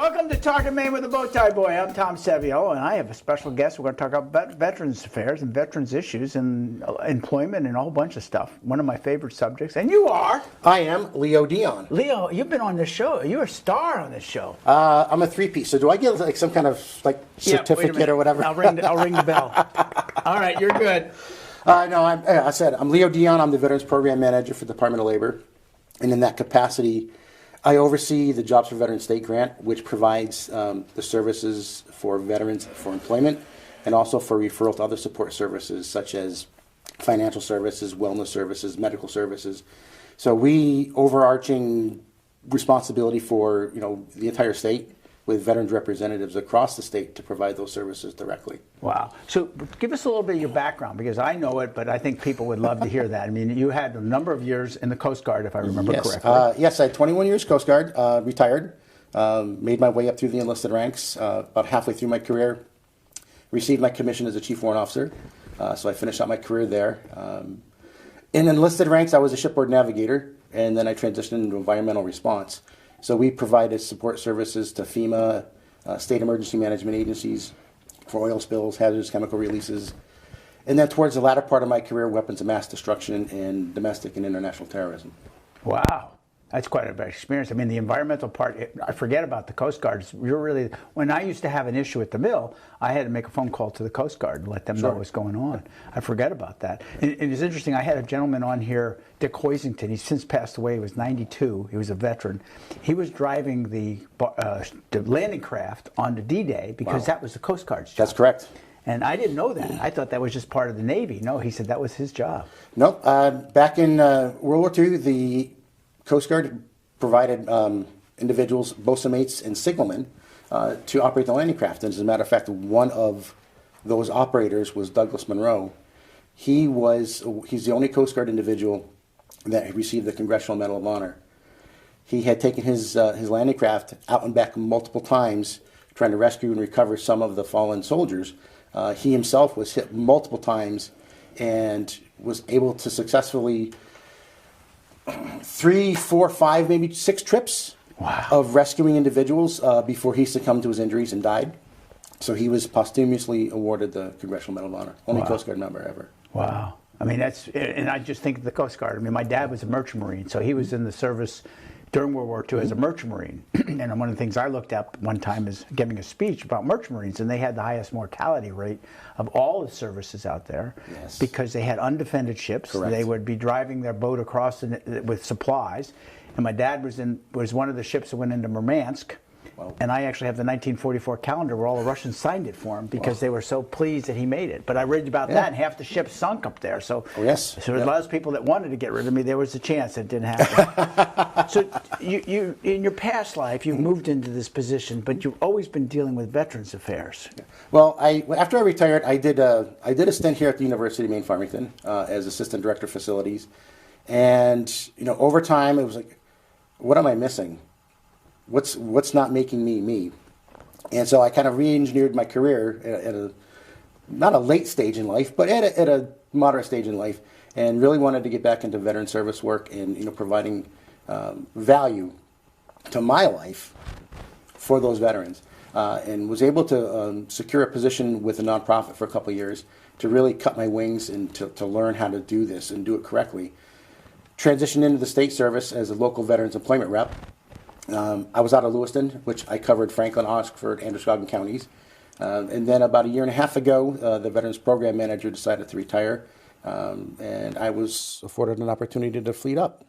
Welcome to Talkin Maine with the Bowtie Boy. I'm Tom Savio, and I have a special guest. We're going to talk about veterans affairs and veterans issues and employment and a whole bunch of stuff. One of my favorite subjects. And you are? I am Leo Deon. Leo, you've been on this show. You're a star on this show. I'm a three-piece. So do I get like some kind of like certificate or whatever? I'll ring the bell. All right, you're good. No, I'm Leo Deon. I'm the Veterans Program Manager for the Department of Labor. And in that capacity, I oversee the Jobs for Veterans State Grant, which provides the services for veterans for employment and also for referral to other support services such as financial services, wellness services, medical services. So we overarching responsibility for the entire state with veterans representatives across the state to provide those services directly. Wow. So give us a little bit of your background, because I know it, but I think people would love to hear that. I mean, you had a number of years in the Coast Guard, if I remember correctly. Yes, I had 21 years Coast Guard, retired, made my way up through the enlisted ranks, about halfway through my career, received my commission as a Chief Warrant Officer, so I finished out my career there. In enlisted ranks, I was a shipboard navigator, and then I transitioned into environmental response. So we provided support services to FEMA, state emergency management agencies for oil spills, hazardous chemical releases. And then towards the latter part of my career, weapons of mass destruction and domestic and international terrorism. Wow. That's quite a bad experience. I mean, the environmental part, I forget about the Coast Guard. When I used to have an issue at the mill, I had to make a phone call to the Coast Guard and let them know what was going on. I forget about that. And it's interesting, I had a gentleman on here, Dick Hoisington. He's since passed away. He was 92. He was a veteran. He was driving the landing craft on the D-Day because that was the Coast Guard's job. That's correct. And I didn't know that. I thought that was just part of the Navy. No, he said that was his job. No, back in World War II, the Coast Guard provided individuals, bosun mates, and signalmen to operate the landing craft. And as a matter of fact, one of those operators was Douglas Monroe. He's the only Coast Guard individual that received the Congressional Medal of Honor. He had taken his landing craft out and back multiple times, trying to rescue and recover some of the fallen soldiers. He himself was hit multiple times and was able to successfully 3, 4, 5, maybe 6 trips of rescuing individuals before he succumbed to his injuries and died. So he was posthumously awarded the Congressional Medal of Honor. Only Coast Guard member ever. Wow. I mean, and I just think of the Coast Guard. I mean, my dad was a merchant marine, so he was in the service during World War II as a merchant marine. And one of the things I looked up one time is giving a speech about merchant marines, and they had the highest mortality rate of all the services out there because they had undefended ships. Correct. They would be driving their boat across with supplies. And my dad was one of the ships that went into Murmansk. Wow. And I actually have the 1944 calendar where all the Russians signed it for him because they were so pleased that he made it. But I read about that, and half the ship sunk up there. So, so there's a lot of people that wanted to get rid of me. There was a chance it didn't happen. So you in your past life, you've moved into this position, but you've always been dealing with veterans affairs. Well, after I retired, I did a stint here at the University of Maine Farmington as assistant director of facilities. And over time, it was like, what am I missing? What's not making me me? And so I kind of re-engineered my career at not a late stage in life, but at a moderate stage in life, and really wanted to get back into veteran service work and providing value to my life for those veterans, and was able to secure a position with a nonprofit for a couple of years to really cut my wings and to learn how to do this and do it correctly. Transitioned into the state service as a local veterans employment rep. I was out of Lewiston, which I covered Franklin, Oxford, Androscoggin counties. And then about a year and a half ago, the Veterans Program Manager decided to retire, and I was afforded an opportunity to fleet up.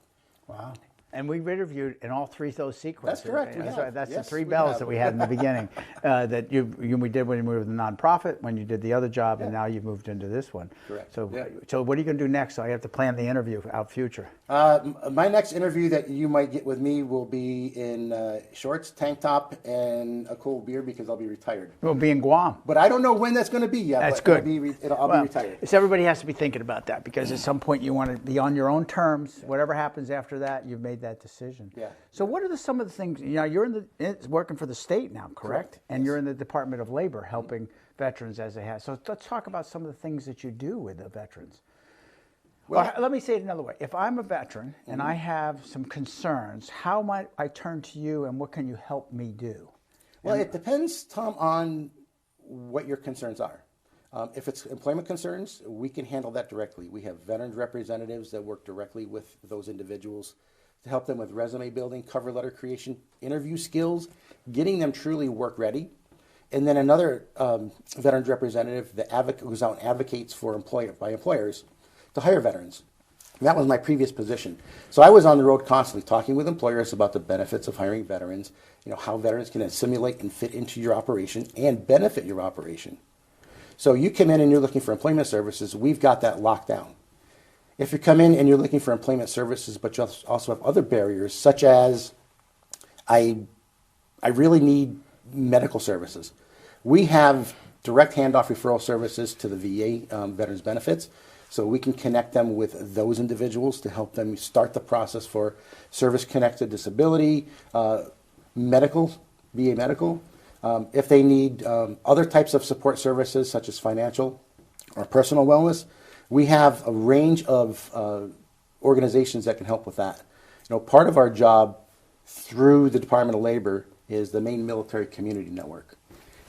Wow. And we interviewed in all 3 of those sequences. That's correct. That's the 3 bells that we had in the beginning that we did when you moved to the nonprofit, when you did the other job, and now you've moved into this one. Correct. So what are you going to do next? So I have to plan the interview out future. My next interview that you might get with me will be in shorts, tank top, and a cold beer because I'll be retired. We'll be in Guam. But I don't know when that's going to be yet. That's but good. I'll be retired. So everybody has to be thinking about that because at some point you want to be on your own terms. Whatever happens after that, you've made that decision. Yeah. So what are some of the things, you're working for the state now, correct? And you're in the Department of Labor helping veterans as they have. So let's talk about some of the things that you do with the veterans. Well, let me say it another way. If I'm a veteran and I have some concerns, how might I turn to you and what can you help me do? Well, it depends, Tom, on what your concerns are. If it's employment concerns, we can handle that directly. We have veterans representatives that work directly with those individuals to help them with resume building, cover letter creation, interview skills, getting them truly work ready. And then another veterans representative that goes out and advocates for employers to hire veterans. That was my previous position. So I was on the road constantly talking with employers about the benefits of hiring veterans, how veterans can assimilate and fit into your operation and benefit your operation. So you come in and you're looking for employment services, we've got that locked down. If you come in and you're looking for employment services, but you also have other barriers, such as I really need medical services. We have direct handoff referral services to the VA Veterans Benefits, so we can connect them with those individuals to help them start the process for service-connected disability, medical, VA medical. If they need other types of support services, such as financial or personal wellness, we have a range of organizations that can help with that. Part of our job through the Department of Labor is the Maine Military Community Network,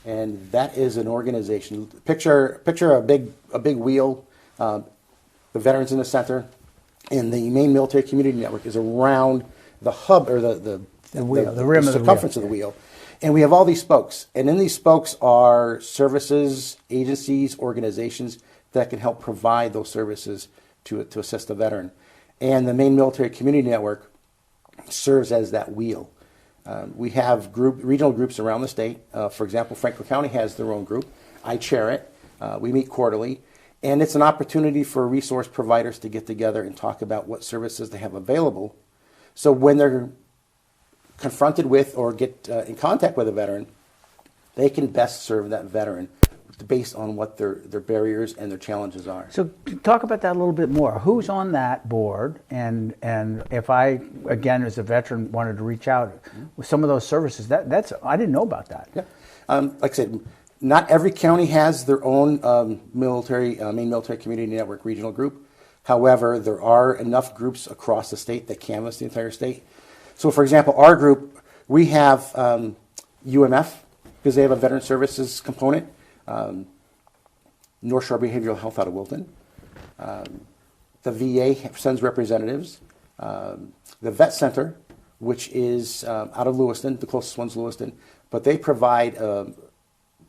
and that is an organization. Picture a big wheel, the veterans in the center, and the Maine Military Community Network is around the hub or the wheel, the rim of the circumference of the wheel. And we have all these spokes, and in these spokes are services, agencies, organizations that can help provide those services to assist the veteran. And the Maine Military Community Network serves as that wheel. We have regional groups around the state. For example, Franklin County has their own group. I chair it. We meet quarterly. And it's an opportunity for resource providers to get together and talk about what services they have available. So when they're confronted with or get in contact with a veteran, they can best serve that veteran based on what their barriers and their challenges are. So talk about that a little bit more. Who's on that board? And if I, again, as a veteran, wanted to reach out with some of those services, that's I didn't know about that. Yeah. Like I said, not every county has their own Maine Military Community Network regional group. However, there are enough groups across the state that canvass the entire state. So, for example, our group, we have UMF, because they have a veteran services component, North Shore Behavioral Health out of Wilton. The VA sends representatives. The Vet Center, which is out of Lewiston, the closest one's Lewiston, but they provide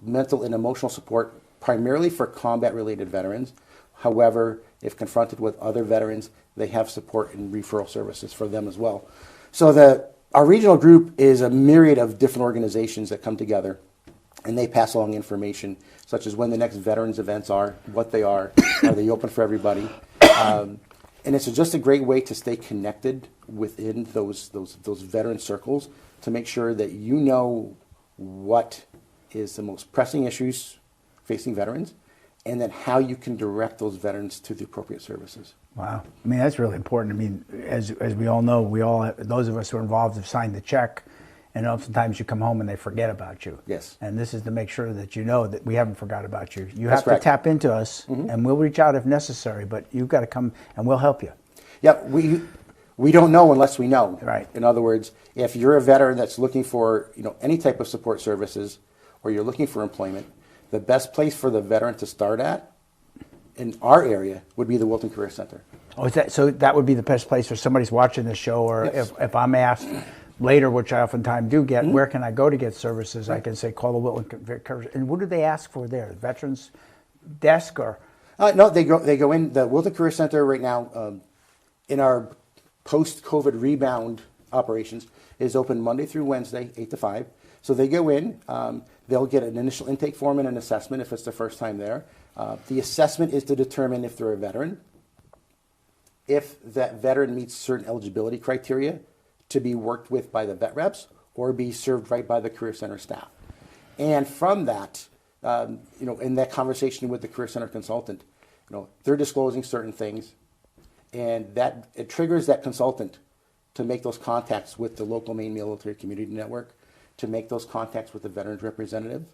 mental and emotional support primarily for combat-related veterans. However, if confronted with other veterans, they have support and referral services for them as well. So our regional group is a myriad of different organizations that come together, and they pass along information such as when the next veterans events are, what they are they open for everybody? And it's just a great way to stay connected within those veteran circles to make sure that you know what is the most pressing issues facing veterans, and then how you can direct those veterans to the appropriate services. Wow. I mean, that's really important. I mean, as we all know, those of us who are involved have signed the check, and oftentimes you come home and they forget about you. Yes. And this is to make sure that you know that we haven't forgot about you. You That's have correct. to tap into us, and we'll reach out if necessary, but you've got to come and we'll help you. Yep, we don't know unless we know. Right. In other words, if you're a veteran that's looking for any type of support services, or you're looking for employment, the best place for the veteran to start at in our area would be the Wilton Career Center. Oh, so that would be the best place for somebody's watching the show, or Yes. if I'm asked later, which I oftentimes do get, where can I go to get services? I can say call the Wilton Career. And what do they ask for there? Veterans desk or? No, they go in the Wilton Career Center right now. In our post-COVID rebound operations, is open Monday through Wednesday, 8 to 5. So they go in. They'll get an initial intake form and an assessment if it's their first time there. The assessment is to determine if they're a veteran, if that veteran meets certain eligibility criteria to be worked with by the vet reps or be served right by the Career Center staff. And from that, in that conversation with the Career Center consultant, they're disclosing certain things, and that it triggers that consultant to make those contacts with the local Maine Military Community Network, to make those contacts with the veterans representative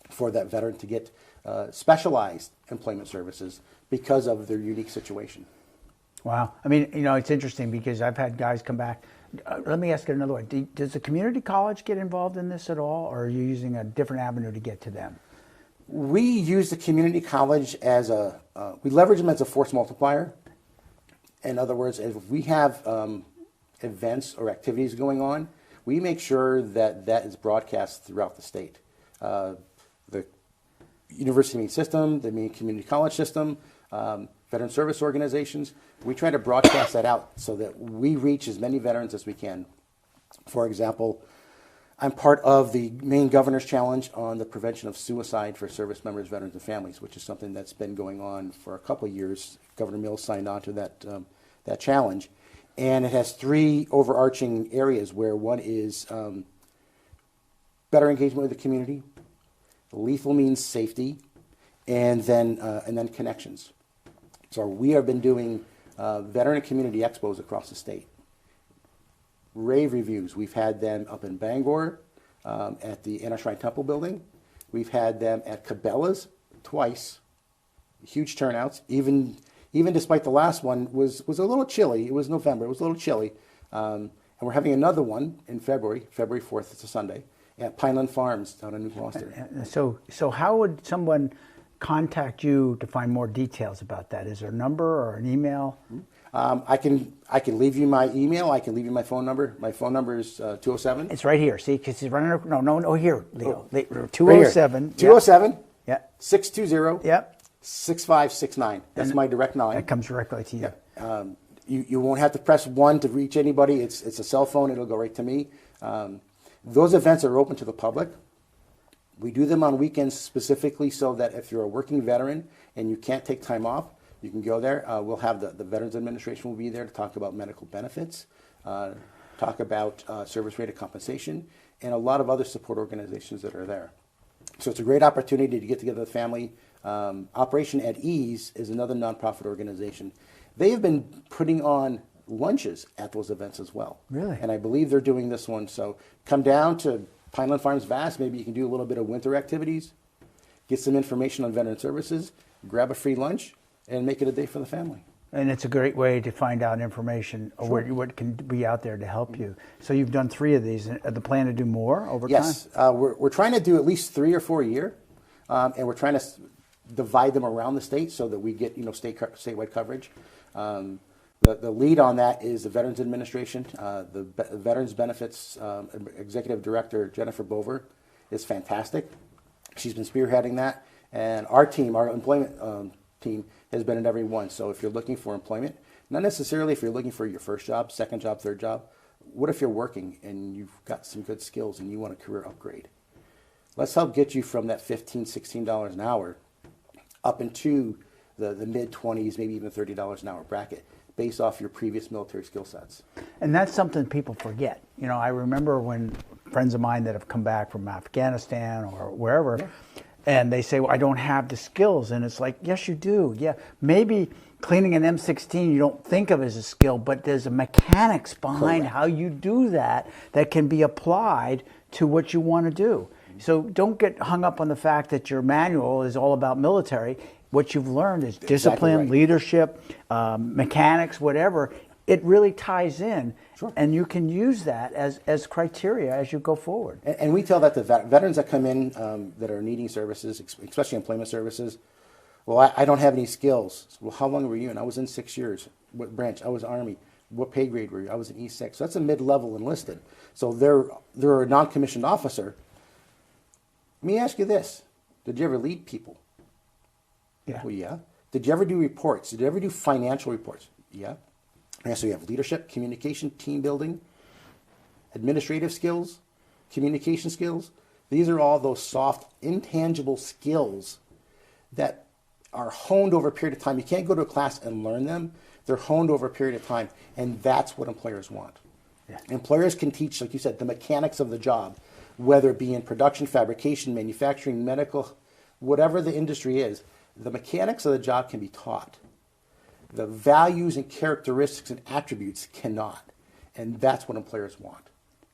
for that veteran to get specialized employment services because of their unique situation. Wow. I mean, it's interesting because I've had guys come back. Let me ask it another way. Does the community college get involved in this at all, or are you using a different avenue to get to them? We use the community college as we leverage them as a force multiplier. In other words, if we have events or activities going on, we make sure that that is broadcast throughout the state. The University Maine system, the Maine Community College system, veteran service organizations, we try to broadcast that out so that we reach as many veterans as we can. For example, I'm part of the Maine Governor's Challenge on the prevention of suicide for service members, veterans, and families, which is something that's been going on for a couple of years. Governor Mills signed on to that challenge. And it has three overarching areas where one is better engagement with the community, lethal means safety, and then connections. So we have been doing veteran and community expos across the state. Rave reviews. We've had them up in Bangor at the Anna Shrine Temple building. We've had them at Cabela's twice. Huge turnouts. Even despite the last one was a little chilly. It was November. It was a little chilly. And we're having another one in February 4th. It's a Sunday at Pineland Farms down in New Gloucester. So how would someone contact you to find more details about that? Is there a number or an email? I can leave you my email. I can leave you my phone number. My phone number is 207. It's right here. See, because he's running. No, here, Leo. Right 207. 207. Yeah. 620. Yep. 6569. That's my direct line. That comes directly to you. Yeah. You won't have to press 1 to reach anybody. It's a cell phone. It'll go right to me. Those events are open to the public. We do them on weekends specifically so that if you're a working veteran and you can't take time off, you can go there. We'll have the Veterans Administration will be there to talk about medical benefits, talk about service-rated compensation, and a lot of other support organizations that are there. So it's a great opportunity to get together the family. Operation at Ease is another nonprofit organization. They have been putting on lunches at those events as well. Really? And I believe they're doing this one. So come down to Pineland Farms Vast. Maybe you can do a little bit of winter activities, get some information on veteran services, grab a free lunch, and make it a day for the family. And it's a great way to find out information of what can be out there to help you. So you've done 3 of these. The plan to do more over time? Yes. We're trying to do at least 3 or 4 a year. And we're trying to divide them around the state so that we get statewide coverage. The lead on that is the Veterans Administration. The Veterans Benefits Executive Director, Jennifer Bover, is fantastic. She's been spearheading that. And our team, our employment team, has been in every one. So if you're looking for employment, not necessarily if you're looking for your first job, second job, third job, what if you're working and you've got some good skills and you want a career upgrade? Let's help get you from that $15, $16 an hour up into the mid-20s, maybe even $30 an hour bracket, based off your previous military skill sets. And that's something people forget. I remember when friends of mine that have come back from Afghanistan or wherever, and they say, well, I don't have the skills. And it's like, yes, you do. Yeah, maybe cleaning an M16 you don't think of as a skill, but there's a mechanics behind how you do that can be applied to what you want to do. So don't get hung up on the fact that your manual is all about military. What you've learned is discipline, leadership, mechanics, whatever. It really ties in, and you can use that as criteria as you go forward. And we tell that the veterans that come in that are needing services, especially employment services, well, I don't have any skills. So, well, how long were you in? I was in 6 years. What branch? I was Army. What pay grade were you? I was an E6. So that's a mid-level enlisted. So they're a non-commissioned officer. Let me ask you this. Did you ever lead people? Yeah. Well, yeah. Did you ever do reports? Did you ever do financial reports? Yeah. And so you have leadership, communication, team building, administrative skills, communication skills. These are all those soft, intangible skills that are honed over a period of time. You can't go to a class and learn them. They're honed over a period of time, and that's what employers want. Yeah. Employers can teach, like you said, the mechanics of the job, whether it be in production, fabrication, manufacturing, medical, whatever the industry is. The mechanics of the job can be taught. The values and characteristics and attributes cannot. And that's what employers want.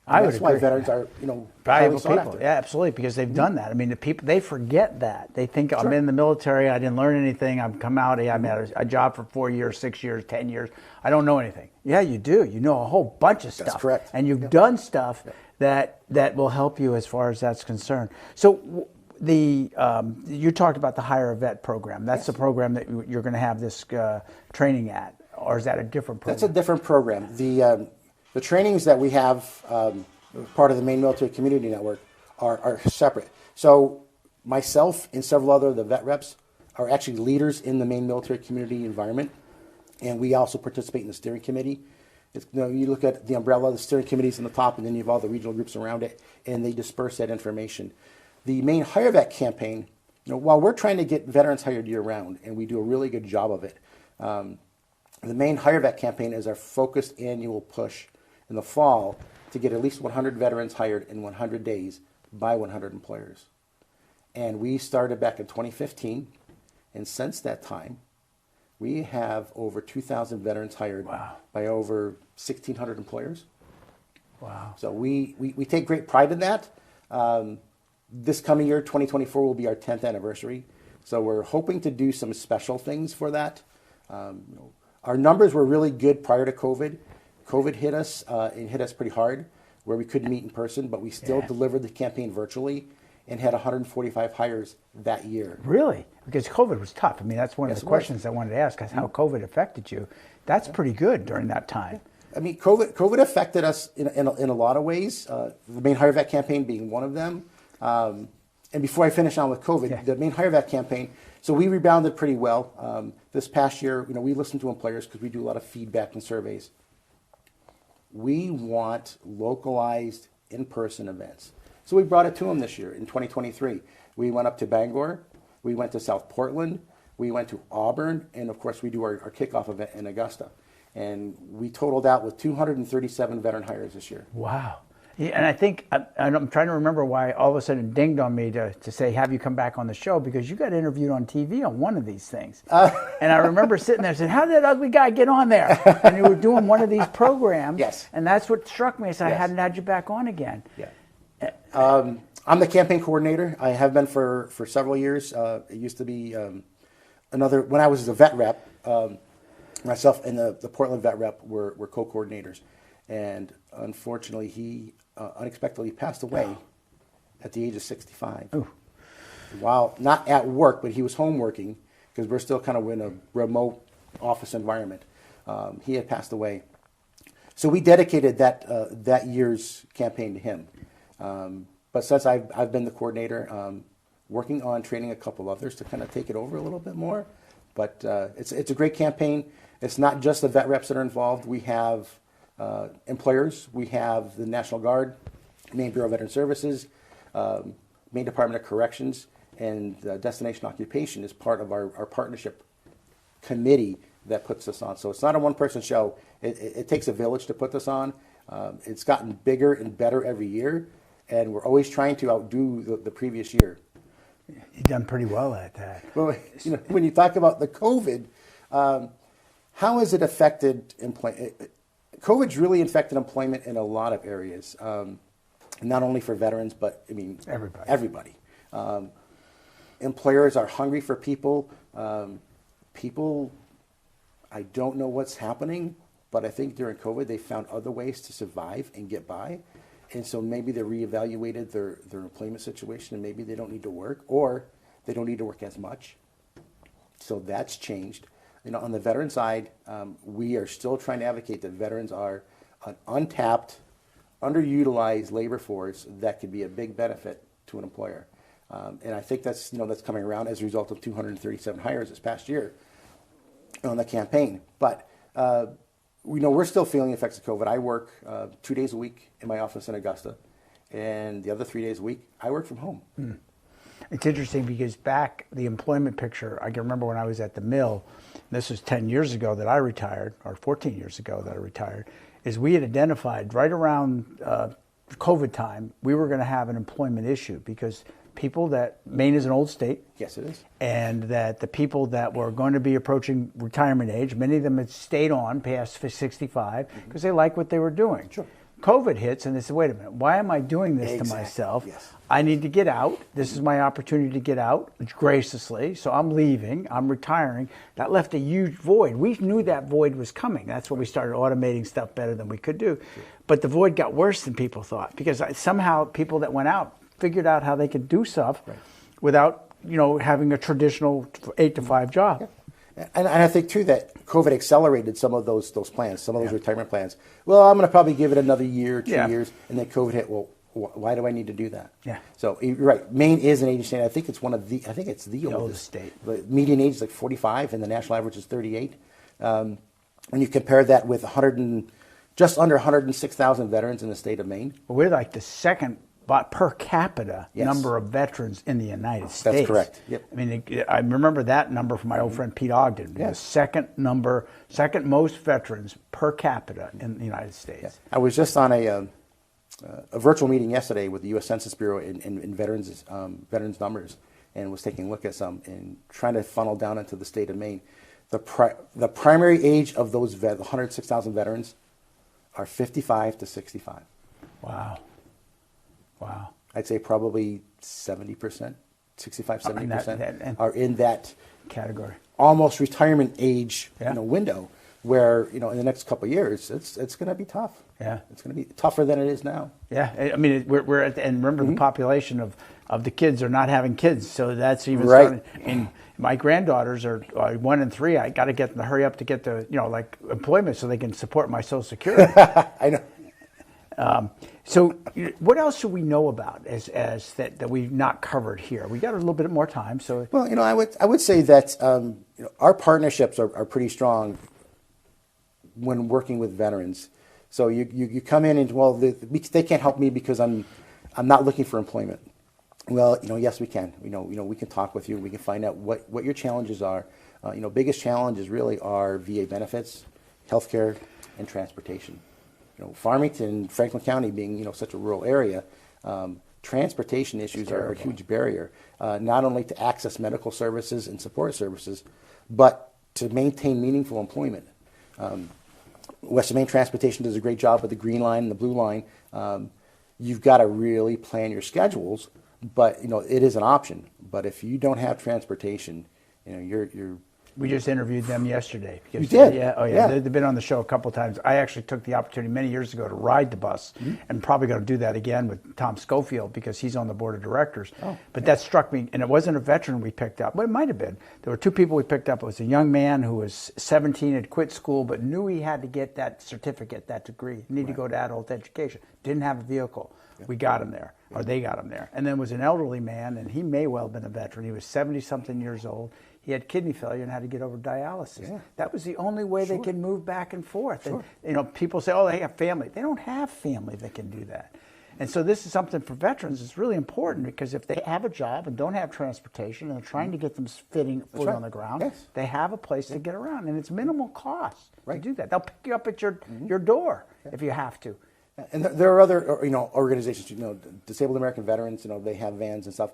I would That's why agree. veterans are, highly Valuable sought people, after. yeah, absolutely, because they've done that. I mean, the people, they forget that. They think I'm in the military, I didn't learn anything. I've come out, I've had a job for 4 years, 6 years, 10 years. I don't know anything. Yeah, you do. You know a whole bunch of stuff. That's correct. And you've done stuff that will help you as far as that's concerned. So you talked about the Hire a Vet program. That's the program that you're going to have this training at, or is that a different program? That's a different program. The trainings that we have, part of the Maine Military Community Network, are separate. So myself and several other of the vet reps are actually leaders in the Maine military community environment, and we also participate in the steering committee. You look at the umbrella, the steering committee's on the top, and then you have all the regional groups around it, and they disperse that information. The Maine Hire Vet campaign, while we're trying to get veterans hired year-round, and we do a really good job of it, the Maine Hire Vet campaign is our focused annual push in the fall to get at least 100 veterans hired in 100 days by 100 employers. And we started back in 2015, and since that time, we have over 2,000 veterans hired by over 1,600 employers. Wow. So we take great pride in that. This coming year, 2024, will be our 10th anniversary. So we're hoping to do some special things for that. Our numbers were really good prior to COVID. COVID hit us, it hit us pretty hard, where we couldn't meet in person, but we still delivered the campaign virtually and had 145 hires that year. Really? Because COVID was tough. I mean, that's one of the questions I wanted to ask, is how COVID affected you. That's pretty good during that time. I mean, COVID affected us in a lot of ways, the Maine Hire Vet campaign being one of them. And before I finish on with COVID, the Maine Hire Vet campaign, so we rebounded pretty well. This past year, we listened to employers because we do a lot of feedback and surveys. We want localized in-person events. So we brought it to them this year in 2023. We went up to Bangor, we went to South Portland, we went to Auburn, and of course we do our kickoff event in Augusta. And we totaled out with 237 veteran hires this year. Wow. Yeah, and I think, I'm trying to remember why all of a sudden it dinged on me to say, have you come back on the show? Because you got interviewed on TV on one of these things. And I remember sitting there saying, how did that ugly guy get on there? And you were doing one of these programs. Yes. And that's what struck me. So I hadn't had you back on again. Yeah. I'm the campaign coordinator. I have been for several years. It used to be when I was a vet rep, myself and the Portland vet rep were co-coordinators. And unfortunately, he unexpectedly passed away at the age of 65. Ooh. While not at work, but he was home working, because we're still kind of in a remote office environment. He had passed away. So we dedicated that year's campaign to him. But since I've been the coordinator, working on training a couple others to kind of take it over a little bit more. But it's a great campaign. It's not just the vet reps that are involved. We have employers. We have the National Guard, Maine Bureau of Veteran Services, Maine Department of Corrections, and Destination Occupation is part of our partnership committee that puts this on. So it's not a one-person show. It takes a village to put this on. It's gotten bigger and better every year, and we're always trying to outdo the previous year. You've done pretty well at that. Well, when you talk about the COVID, how has it affected employment? COVID's really affected employment in a lot of areas, not only for veterans, but I mean everybody. Employers are hungry for people. People, I don't know what's happening, but I think during COVID they found other ways to survive and get by, and so maybe they reevaluated their employment situation, and maybe they don't need to work, or they don't need to work as much. So that's changed. On the veteran side, we are still trying to advocate that veterans are an untapped, underutilized labor force that could be a big benefit to an employer. And I think that's coming around as a result of 237 hires this past year on the campaign. But we're still feeling the effects of COVID. I work 2 days a week in my office in Augusta, and the other 3 days a week I work from home. Mm. It's interesting because back the employment picture, I can remember when I was at the mill, this was 10 years ago that I retired, or 14 years ago that I retired, is we had identified right around COVID time, we were going to have an employment issue because Maine is an old state. Yes, it is. And that the people that were going to be approaching retirement age, many of them had stayed on past 65 because they liked what they were doing. Sure. COVID hits, and they said, wait a minute, why am I doing this to myself? Yes. I need to get out. This is my opportunity to get out graciously. So I'm leaving. I'm retiring. That left a huge void. We knew that void was coming. That's when we started automating stuff better than we could do. Sure. But the void got worse than people thought, because somehow people that went out figured out how they could do stuff without, having a traditional 8 to 5 job. Yeah. And I think too that COVID accelerated some of those plans, some of those retirement plans. Well, I'm going to probably give it another year, 2 years, and then COVID hit. Well, why do I need to do that? Yeah. So you're right. Maine is an age state. I think it's the oldest state. The median age is like 45, and the national average is 38. When you compare that with just under 106,000 veterans in the state of Maine. Well, we're like the second per capita number of veterans in the United States. That's correct. Yep. I mean, I remember that number from my old friend Pete Ogden. Yeah. The second most veterans per capita in the United States. Yeah. I was just on a virtual meeting yesterday with the U.S. Census Bureau in veterans numbers, and was taking a look at some and trying to funnel down into the state of Maine. The primary age of those 106,000 veterans are 55 to 65. Wow. I'd say probably 70%, 65, 70% and are in that category, almost retirement age Yeah. window, where in the next couple of years it's going to be tough. Yeah. It's going to be tougher than it is now. Yeah, I mean, we're at and remember the population of the kids are not having kids, so that's even Right. starting. And my granddaughters are 1 and 3. I got to get them to hurry up to get the like employment so they can support my Social Security. I know. So, what else should we know about as that we've not covered here? We got a little bit more time, so. Well, I would say that our partnerships are pretty strong when working with veterans. So you come in and they can't help me because I'm not looking for employment. Well, yes, we can. We can talk with you. We can find out what your challenges are. Biggest challenges really are VA benefits, healthcare, and transportation. Farmington, Franklin County being such a rural area, transportation issues are a huge barrier, not only to access medical services and support services, but to maintain meaningful employment. Western Maine Transportation does a great job with the green line and the blue line. You've got to really plan your schedules, but it is an option. But if you don't have transportation, you're We just interviewed them yesterday. You did? Yeah. Oh, yeah. They've been on the show a couple of times. I actually took the opportunity many years ago to ride the bus, and probably going to do that again with Tom Schofield because he's on the board of directors. But that struck me, and it wasn't a veteran we picked up, but it might have been. There were 2 people we picked up. It was a young man who was 17, had quit school, but knew he had to get that certificate, that degree. He needed to go to adult education. Didn't have a vehicle. We got him there, or they got him there. And then was an elderly man, and he may well have been a veteran. He was 70-something years old. He had kidney failure and had to get over dialysis. Yeah. That was the only way they could move back and forth. Sure. And, people say, oh, they have family. They don't have family that can do that. And so this is something for veterans that's really important, because if they have a job and don't have transportation and they're trying to get them footing on the ground, they have a place to get around. And it's minimal cost to do that. They'll pick you up at your door if you have to. And there are other organizations, Disabled American Veterans, they have vans and stuff.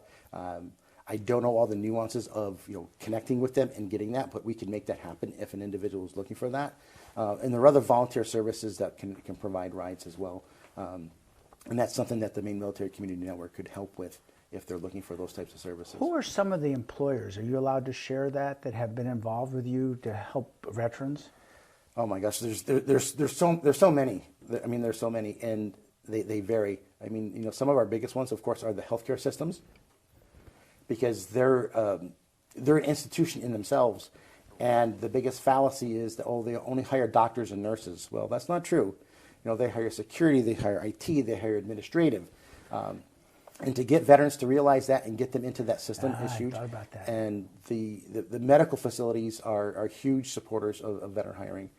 I don't know all the nuances of connecting with them and getting that, but we can make that happen if an individual is looking for that. And there are other volunteer services that can provide rides as well. And that's something that the Maine Military Community Network could help with if they're looking for those types of services. Who are some of the employers? Are you allowed to share that have been involved with you to help veterans? Oh my gosh, there's so many. I mean, there's so many, and they vary. I mean, some of our biggest ones, of course, are the healthcare systems, because they're an institution in themselves, and the biggest fallacy is that they only hire doctors and nurses. Well, that's not true. They hire security, they hire IT, they hire administrative, and to get veterans to realize that and get them into that system is huge. I thought about that. And the medical facilities are huge supporters of veteran hiring.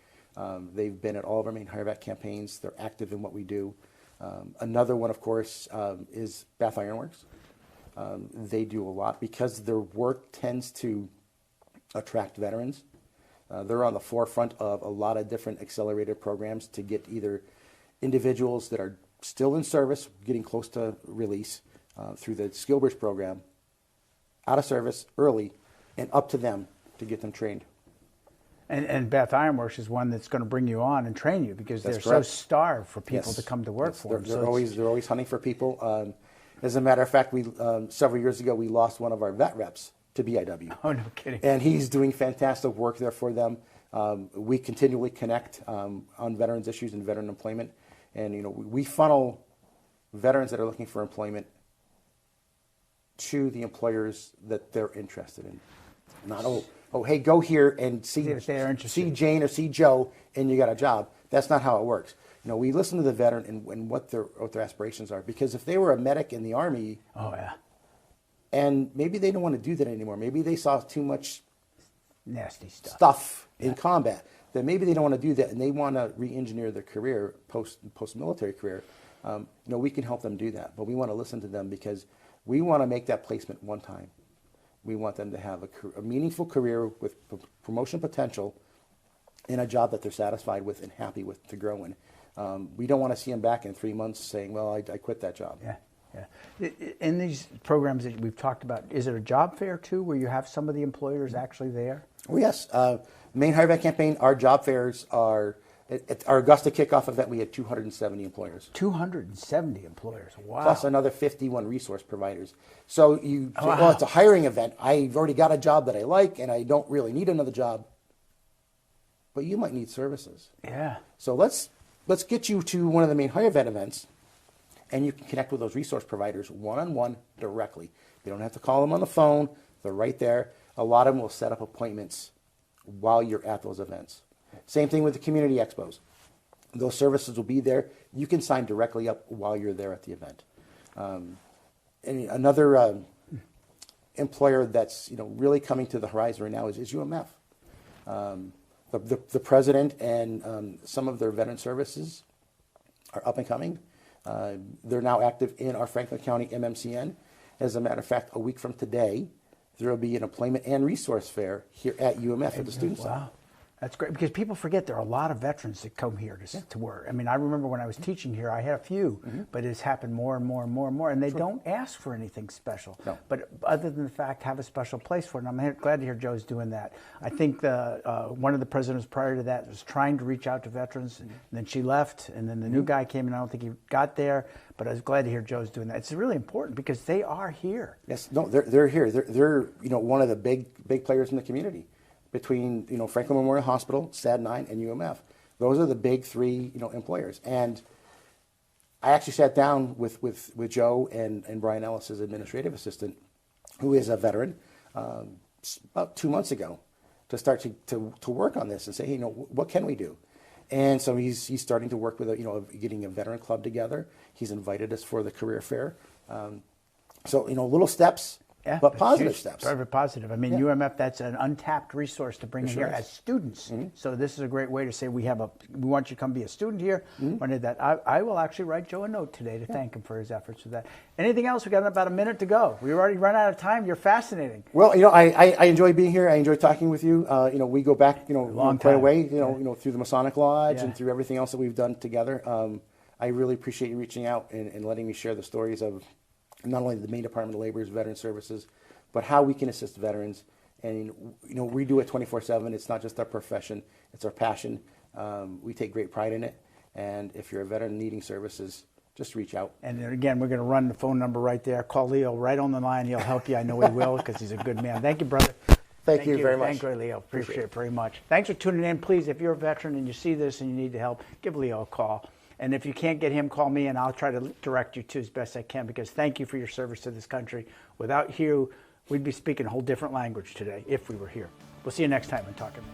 They've been at all of our Maine Hire Back campaigns. They're active in what we do. Another one, of course, is Bath Iron Works. They do a lot because their work tends to attract veterans. They're on the forefront of a lot of different accelerated programs to get either individuals that are still in service, getting close to release, through the Skill Bridge program, out of service early, and up to them to get them trained. And Beth Ironworks is one that's going to bring you on and train you because That's they're correct. so starved for people Yes. to come to work Yes, for they're, them. they're always hunting for people. As a matter of fact, we several years ago we lost one of our vet reps to BIW. Oh, no kidding. And he's doing fantastic work there for them. We continually connect on veterans issues and veteran employment, and we funnel veterans that are looking for employment to the employers that they're interested in. Not hey, go here and see Jane or see Joe, and you got a job. That's not how it works. We listen to the veteran and what their aspirations are. Because if they were a medic in the Army, oh yeah, and maybe they don't want to do that anymore. Maybe they saw too much nasty stuff in combat. Then maybe they don't want to do that, and they want to re-engineer their career, post-military career. We can help them do that, but we want to listen to them because we want to make that placement one time. We want them to have a meaningful career with promotion potential in a job that they're satisfied with and happy with to grow in. We don't want to see them back in 3 months saying, well, I quit that job. Yeah. In these programs that we've talked about, is it a job fair too where you have some of the employers actually there? Oh, yes. Maine Hire Vet Campaign, our job fairs are, at our Augusta kickoff event, we had 270 employers. 270 employers, wow. Plus another 51 resource providers. So you say, well, it's a hiring event. I've already got a job that I like and I don't really need another job. But you might need services. Yeah. So let's get you to one of the Maine Hire Vet events, and you can connect with those resource providers one-on-one directly. You don't have to call them on the phone. They're right there. A lot of them will set up appointments while you're at those events. Same thing with the community expos. Those services will be there. You can sign directly up while you're there at the event. And another employer that's really coming to the horizon right now is UMF. The president and some of their veteran services are up and coming. They're now active in our Franklin County MMCN. As a matter of fact, a week from today, there will be an employment and resource fair here at UMF at the Student Center. Wow. That's great because people forget there are a lot of veterans that come here to work. I mean, I remember when I was teaching here, I had a few, but it's happened more and more and more and more, and they don't ask for anything special. No. But other than the fact, have a special place for it, and I'm glad to hear Joe's doing that. I think one of the presidents prior to that was trying to reach out to veterans, and then she left, and then the new guy came, and I don't think he got there, but I was glad to hear Joe's doing that. It's really important because they are here. Yes, no, they're here. They're one of the big players in the community. Between Franklin Memorial Hospital, SAD-9, and UMF. Those are the big three employers. And I actually sat down with Joe and Brian Ellis, his administrative assistant, who is a veteran, about 2 months ago, to start to work on this and say, hey, what can we do? And so he's starting to work with getting a veteran club together. He's invited us for the career fair. So little steps. Yeah, but positive steps. Very positive. I mean, UMF, that's an untapped resource to bring in here as students. So this is a great way to say we want you to come be a student here. When did that? I will actually write Joe a note today to thank him for his efforts with that. Anything else? We got about a minute to go. We already run out of time. You're fascinating. Well, I enjoy being here. I enjoy talking with you. We go back, quite a way, through the Masonic Lodge and through everything else that we've done together. I really appreciate you reaching out and letting me share the stories of not only the Maine Department of Labor's Veteran Services, but how we can assist veterans. And, we do it 24/7. It's not just our profession, it's our passion. We take great pride in it. And if you're a veteran needing services, just reach out. And then again, we're going to run the phone number right there. Call Leo right on the line. He'll help you. I know he will because he's a good man. Thank you, brother. Thank you very much. Thank you, Leo. Appreciate it very much. Thanks for tuning in. Please, if you're a veteran and you see this and you need help, give Leo a call. And if you can't get him, call me, and I'll try to direct you to as best I can, because thank you for your service to this country. Without you, we'd be speaking a whole different language today if we were here. We'll see you next time on Talkin.